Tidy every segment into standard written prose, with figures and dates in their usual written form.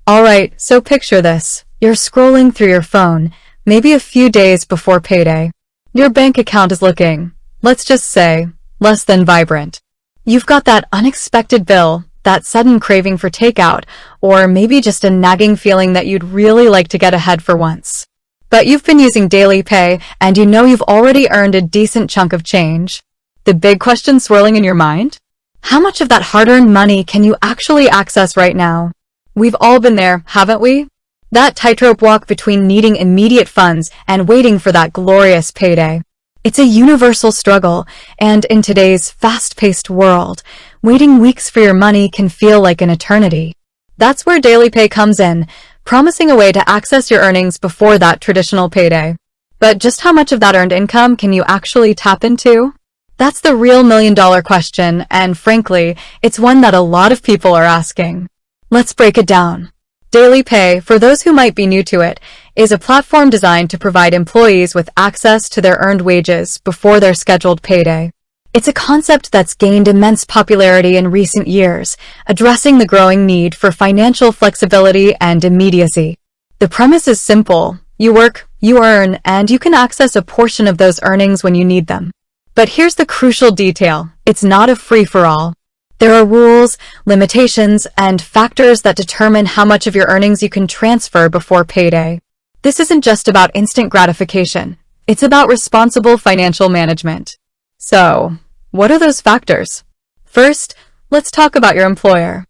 Alright, so picture this. You're scrolling through your phone, maybe a few days before payday. Your bank account is looking, let's just say, less than vibrant. You've got that unexpected bill, that sudden craving for takeout, or maybe just a nagging feeling that you'd really like to get ahead for once. But you've been using Dailypay, and you know you've already earned a decent chunk of change. The big question swirling in your mind? How much of that hard-earned money can you actually access right now? We've all been there, haven't we? That tightrope walk between needing immediate funds and waiting for that glorious payday. It's a universal struggle, and in today's fast-paced world, waiting weeks for your money can feel like an eternity. That's where Dailypay comes in, promising a way to access your earnings before that traditional payday. But just how much of that earned income can you actually tap into? That's the real million-dollar question, and frankly, it's one that a lot of people are asking. Let's break it down. Dailypay, for those who might be new to it, is a platform designed to provide employees with access to their earned wages before their scheduled payday. It's a concept that's gained immense popularity in recent years, addressing the growing need for financial flexibility and immediacy. The premise is simple. You work, you earn, and you can access a portion of those earnings when you need them. But here's the crucial detail. It's not a free-for-all. There are rules, limitations, and factors that determine how much of your earnings you can transfer before payday. This isn't just about instant gratification. It's about responsible financial management. So, what are those factors? First, let's talk about your employer.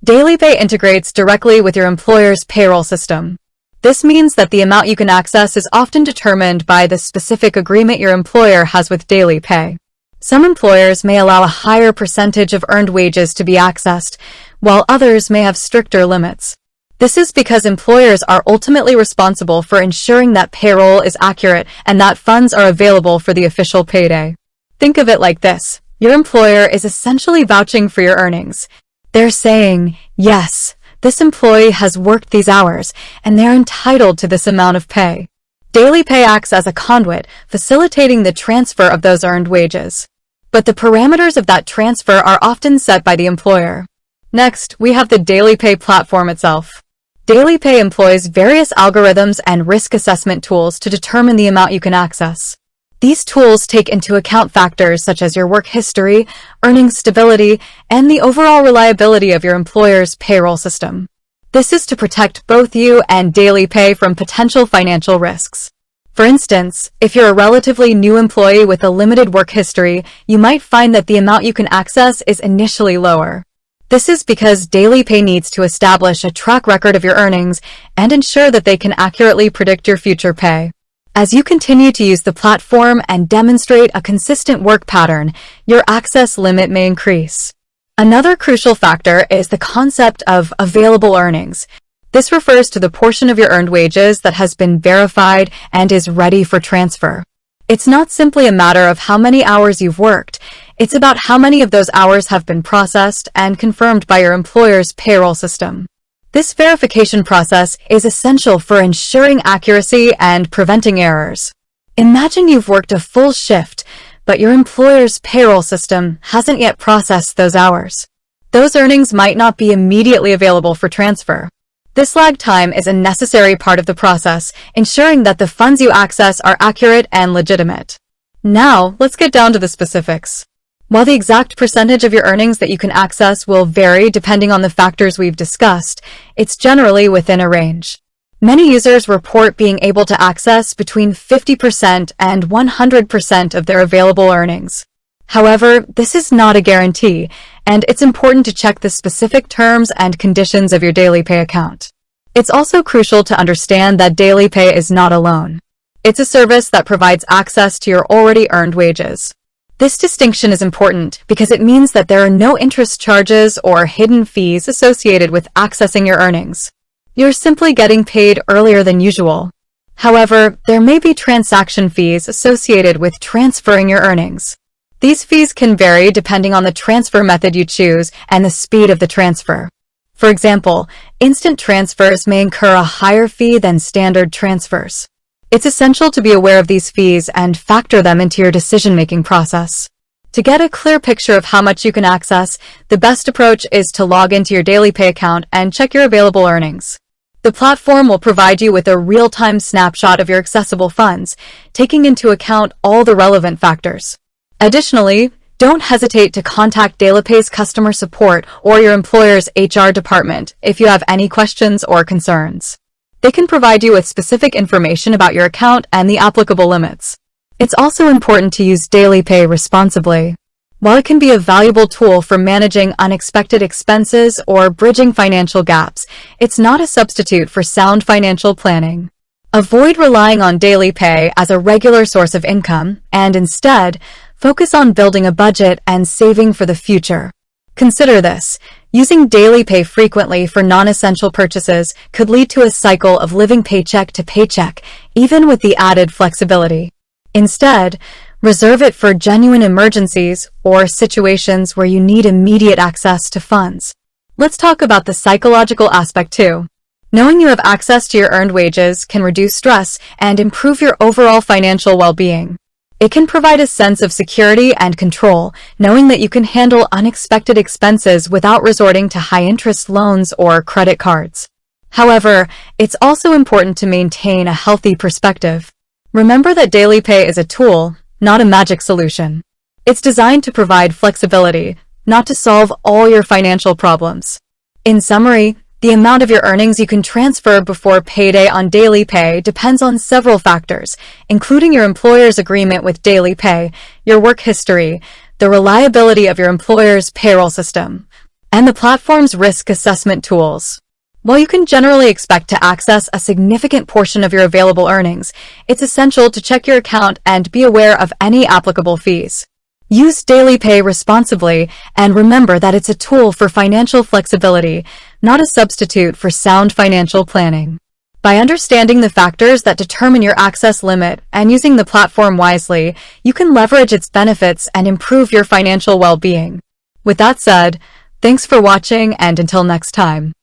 Dailypay integrates directly with your employer's payroll system. This means that the amount you can access is often determined by the specific agreement your employer has with Dailypay. Some employers may allow a higher percentage of earned wages to be accessed, while others may have stricter limits. This is because employers are ultimately responsible for ensuring that payroll is accurate and that funds are available for the official payday. Think of it like this. Your employer is essentially vouching for your earnings. They're saying, yes, this employee has worked these hours, and they're entitled to this amount of pay. Dailypay acts as a conduit, facilitating the transfer of those earned wages. But the parameters of that transfer are often set by the employer. Next, we have the Dailypay platform itself. Dailypay employs various algorithms and risk assessment tools to determine the amount you can access. These tools take into account factors such as your work history, earnings stability, and the overall reliability of your employer's payroll system. This is to protect both you and Dailypay from potential financial risks. For instance, if you're a relatively new employee with a limited work history, you might find that the amount you can access is initially lower. This is because Dailypay needs to establish a track record of your earnings and ensure that they can accurately predict your future pay. As you continue to use the platform and demonstrate a consistent work pattern, your access limit may increase. Another crucial factor is the concept of available earnings. This refers to the portion of your earned wages that has been verified and is ready for transfer. It's not simply a matter of how many hours you've worked. It's about how many of those hours have been processed and confirmed by your employer's payroll system. This verification process is essential for ensuring accuracy and preventing errors. Imagine you've worked a full shift, but your employer's payroll system hasn't yet processed those hours. Those earnings might not be immediately available for transfer. This lag time is a necessary part of the process, ensuring that the funds you access are accurate and legitimate. Now, let's get down to the specifics. While the exact percentage of your earnings that you can access will vary depending on the factors we've discussed, it's generally within a range. Many users report being able to access between 50% and 100% of their available earnings. However, this is not a guarantee, and it's important to check the specific terms and conditions of your Dailypay account. It's also crucial to understand that Dailypay is not alone. It's a service that provides access to your already earned wages. This distinction is important because it means that there are no interest charges or hidden fees associated with accessing your earnings. You're simply getting paid earlier than usual. However, there may be transaction fees associated with transferring your earnings. These fees can vary depending on the transfer method you choose and the speed of the transfer. For example, instant transfers may incur a higher fee than standard transfers. It's essential to be aware of these fees and factor them into your decision-making process. To get a clear picture of how much you can access, the best approach is to log into your Dailypay account and check your available earnings. The platform will provide you with a real-time snapshot of your accessible funds, taking into account all the relevant factors. Additionally, don't hesitate to contact Dailypay's customer support or your employer's HR department if you have any questions or concerns. They can provide you with specific information about your account and the applicable limits. It's also important to use Dailypay responsibly. While it can be a valuable tool for managing unexpected expenses or bridging financial gaps, it's not a substitute for sound financial planning. Avoid relying on Dailypay as a regular source of income, and instead, focus on building a budget and saving for the future. Consider this. Using Dailypay frequently for non-essential purchases could lead to a cycle of living paycheck to paycheck, even with the added flexibility. Instead, reserve it for genuine emergencies or situations where you need immediate access to funds. Let's talk about the psychological aspect too. Knowing you have access to your earned wages can reduce stress and improve your overall financial well-being. It can provide a sense of security and control, knowing that you can handle unexpected expenses without resorting to high-interest loans or credit cards. However, it's also important to maintain a healthy perspective. Remember that Dailypay is a tool, not a magic solution. It's designed to provide flexibility, not to solve all your financial problems. In summary, the amount of your earnings you can transfer before payday on Dailypay depends on several factors, including your employer's agreement with Dailypay, your work history, the reliability of your employer's payroll system, and the platform's risk assessment tools. While you can generally expect to access a significant portion of your available earnings, it's essential to check your account and be aware of any applicable fees. Use Dailypay responsibly and remember that it's a tool for financial flexibility, not a substitute for sound financial planning. By understanding the factors that determine your access limit and using the platform wisely, you can leverage its benefits and improve your financial well-being. With that said, thanks for watching, and until next time.